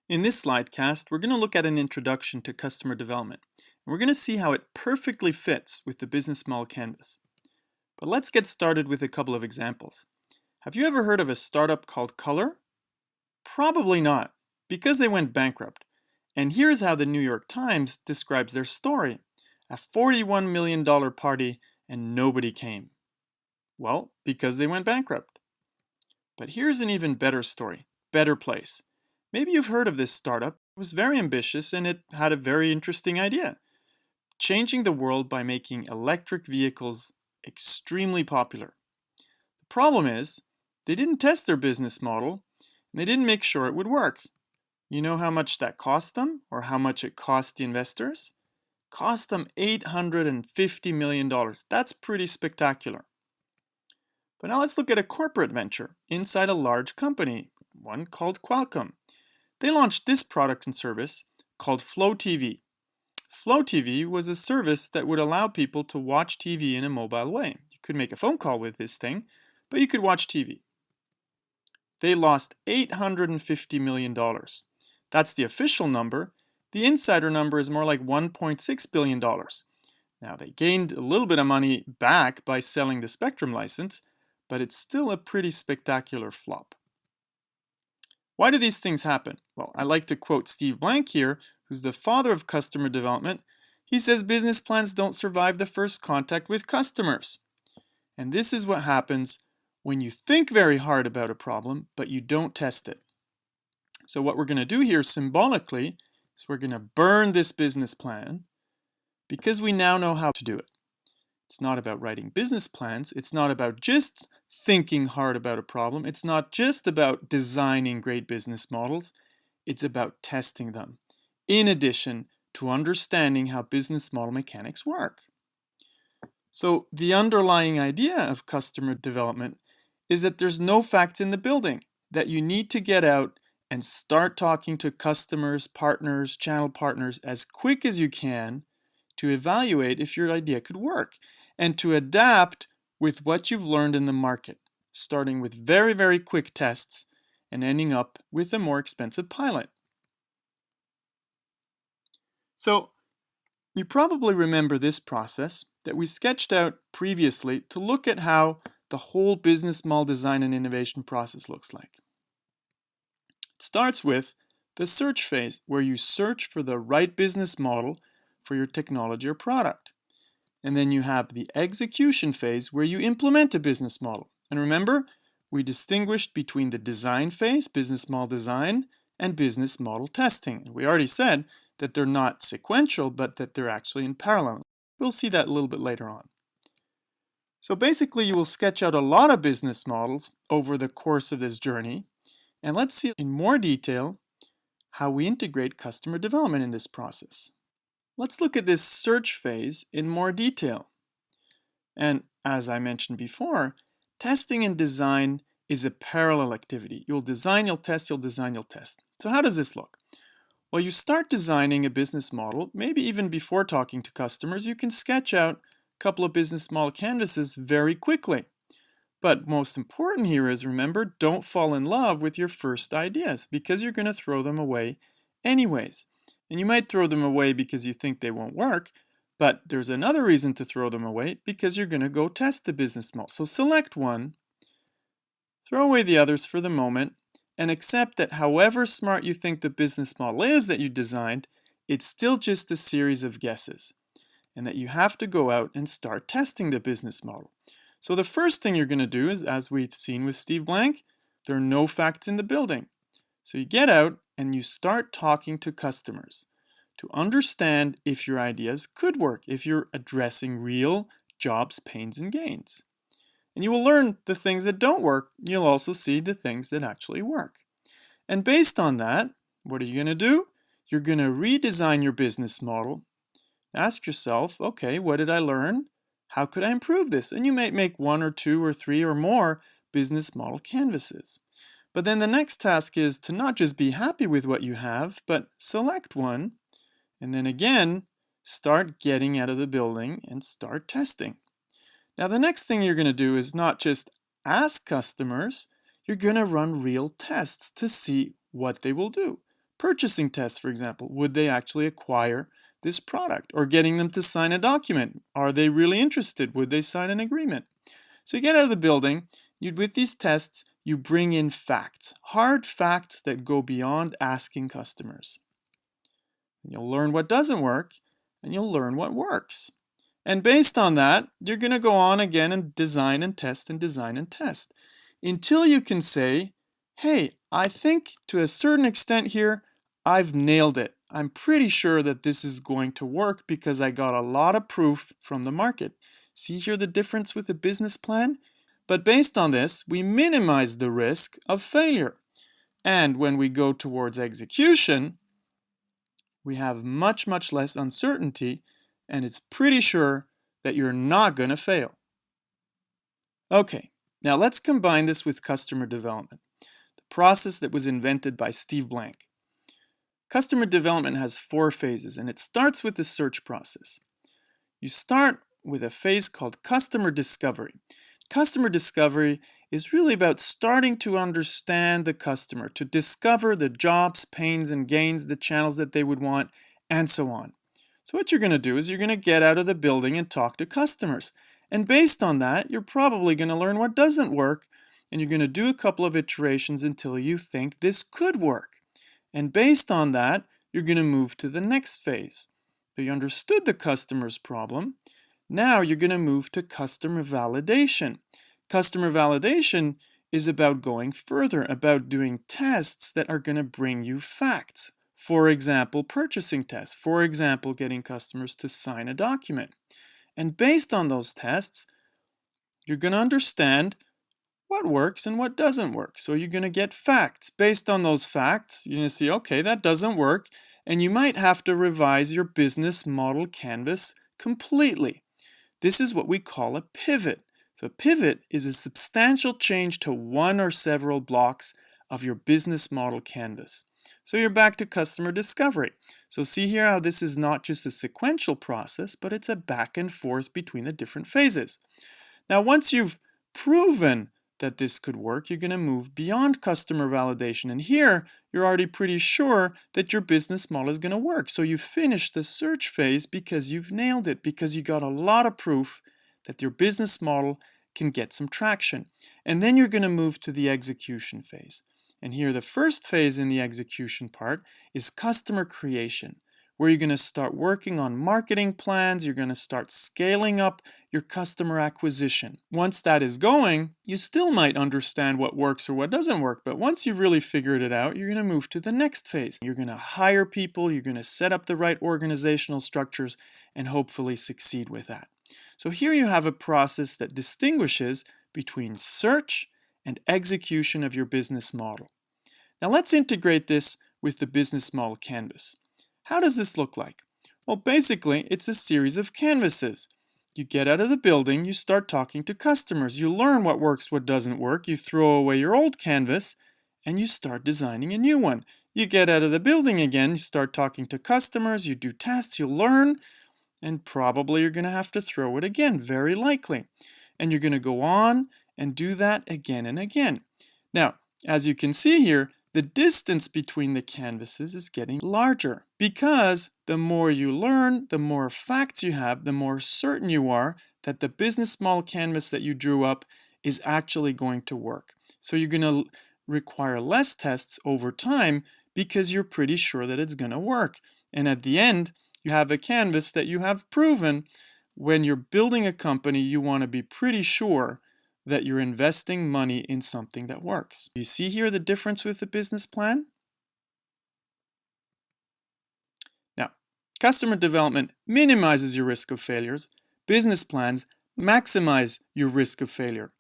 In this slidecast, we're going to look at an introduction to customer development. And we're going to see how it perfectly fits with the business model canvas. But let's get started with a couple of examples. Have you ever heard of a startup called Color? Probably not, because they went bankrupt. And here's how the New York Times describes their story. A $41 million party and nobody came. Well, because they went bankrupt. But here's an even better story, Better Place. Maybe you've heard of this startup. It was very ambitious and it had a very interesting idea. Changing the world by making electric vehicles extremely popular. The problem is, they didn't test their business model and they didn't make sure it would work. You know how much that cost them or how much it cost the investors? Cost them $850 million. That's pretty spectacular. But now let's look at a corporate venture inside a large company, one called Qualcomm. They launched this product and service called Flow TV. Flow TV was a service that would allow people to watch TV in a mobile way. You could make a phone call with this thing, but you could watch TV. They lost $850 million. That's the official number. The insider number is more like $1.6 billion. Now, they gained a little bit of money back by selling the Spectrum license, but it's still a pretty spectacular flop. Why do these things happen? Well, I like to quote Steve Blank here, who's the father of customer development. He says business plans don't survive the first contact with customers. And this is what happens when you think very hard about a problem, but you don't test it. So what we're going to do here symbolically is we're going to burn this business plan because we now know how to do it. It's not about writing business plans. It's not about just thinking hard about a problem. It's not just about designing great business models. It's about testing them, in addition to understanding how business model mechanics work. So the underlying idea of customer development is that there's no facts in the building, that you need to get out and start talking to customers, partners, channel partners as quick as you can to evaluate if your idea could work and to adapt with what you've learned in the market, starting with very, very quick tests and ending up with a more expensive pilot. So you probably remember this process that we sketched out previously to look at how the whole business model design and innovation process looks like. It starts with the search phase, where you search for the right business model for your technology or product. And then you have the execution phase, where you implement a business model. And remember, we distinguished between the design phase, business model design, and business model testing. We already said that they're not sequential, but that they're actually in parallel. We'll see that a little bit later on. So basically, you will sketch out a lot of business models over the course of this journey. And let's see in more detail how we integrate customer development in this process. Let's look at this search phase in more detail. And as I mentioned before, testing and design is a parallel activity. You'll design, you'll test, you'll design, you'll test. So how does this look? Well, you start designing a business model, maybe even before talking to customers. You can sketch out a couple of business model canvases very quickly. But most important here is, remember, don't fall in love with your first ideas because you're going to throw them away anyways. And you might throw them away because you think they won't work, but there's another reason to throw them away, because you're going to go test the business model. So select one, throw away the others for the moment, and accept that however smart you think the business model is that you designed, it's still just a series of guesses, and that you have to go out and start testing the business model. So the first thing you're going to do is, as we've seen with Steve Blank, there are no facts in the building. So you get out and you start talking to customers to understand if your ideas could work, if you're addressing real jobs, pains, and gains. And you will learn the things that don't work. You'll also see the things that actually work. And based on that, what are you going to do? You're going to redesign your business model. Ask yourself, okay, what did I learn? How could I improve this? And you might make 1 or 2 or 3 or more business model canvases. But then the next task is to not just be happy with what you have, but select one, and then again, start getting out of the building and start testing. Now the next thing you're going to do is not just ask customers, you're going to run real tests to see what they will do. Purchasing tests, for example. Would they actually acquire this product? Or getting them to sign a document. Are they really interested? Would they sign an agreement? So you get out of the building, with these tests, you bring in facts, hard facts that go beyond asking customers. And you'll learn what doesn't work, and you'll learn what works. And based on that, you're going to go on again and design and test and design and test until you can say, hey, I think to a certain extent here, I've nailed it. I'm pretty sure that this is going to work because I got a lot of proof from the market. See here the difference with the business plan? But based on this, we minimize the risk of failure. And when we go towards execution, we have much, much less uncertainty, and it's pretty sure that you're not going to fail. Okay, now let's combine this with customer development, the process that was invented by Steve Blank. Customer development has 4 phases, and it starts with the search process. You start with a phase called customer discovery. Customer discovery is really about starting to understand the customer, to discover the jobs, pains, and gains, the channels that they would want, and so on. So what you're going to do is you're going to get out of the building and talk to customers. And based on that, you're probably going to learn what doesn't work, and you're going to do a couple of iterations until you think this could work. And based on that, you're going to move to the next phase. So you understood the customer's problem. Now you're going to move to customer validation. Customer validation is about going further, about doing tests that are going to bring you facts. For example, purchasing tests. For example, getting customers to sign a document. And based on those tests, you're going to understand what works and what doesn't work. So you're going to get facts. Based on those facts, you're going to see, okay, that doesn't work. And you might have to revise your business model canvas completely. This is what we call a pivot. So a pivot is a substantial change to one or several blocks of your business model canvas. So you're back to customer discovery. So see here how this is not just a sequential process, but it's a back and forth between the different phases. Now, once you've proven that this could work, you're going to move beyond customer validation. And here, you're already pretty sure that your business model is going to work. So you finish the search phase because you've nailed it, because you got a lot of proof that your business model can get some traction. And then you're going to move to the execution phase. And here, the first phase in the execution part is customer creation, where you're going to start working on marketing plans, you're going to start scaling up your customer acquisition. Once that is going, you still might understand what works or what doesn't work, but once you've really figured it out, you're going to move to the next phase. You're going to hire people, you're going to set up the right organizational structures, and hopefully succeed with that. So here you have a process that distinguishes between search and execution of your business model. Now let's integrate this with the business model canvas. How does this look like? Well, basically, it's a series of canvases. You get out of the building, you start talking to customers, you learn what works, what doesn't work, you throw away your old canvas, and you start designing a new one. You get out of the building again, you start talking to customers, you do tests, you learn, and probably you're going to have to throw it again, very likely. And you're going to go on and do that again and again. Now, as you can see here, the distance between the canvases is getting larger because the more you learn, the more facts you have, the more certain you are that the business model canvas that you drew up is actually going to work. So you're going to require less tests over time because you're pretty sure that it's going to work. And at the end, you have a canvas that you have proven. When you're building a company, you want to be pretty sure that you're investing money in something that works. You see here the difference with the business plan? Now, customer development minimizes your risk of failures. Business plans maximize your risk of failure.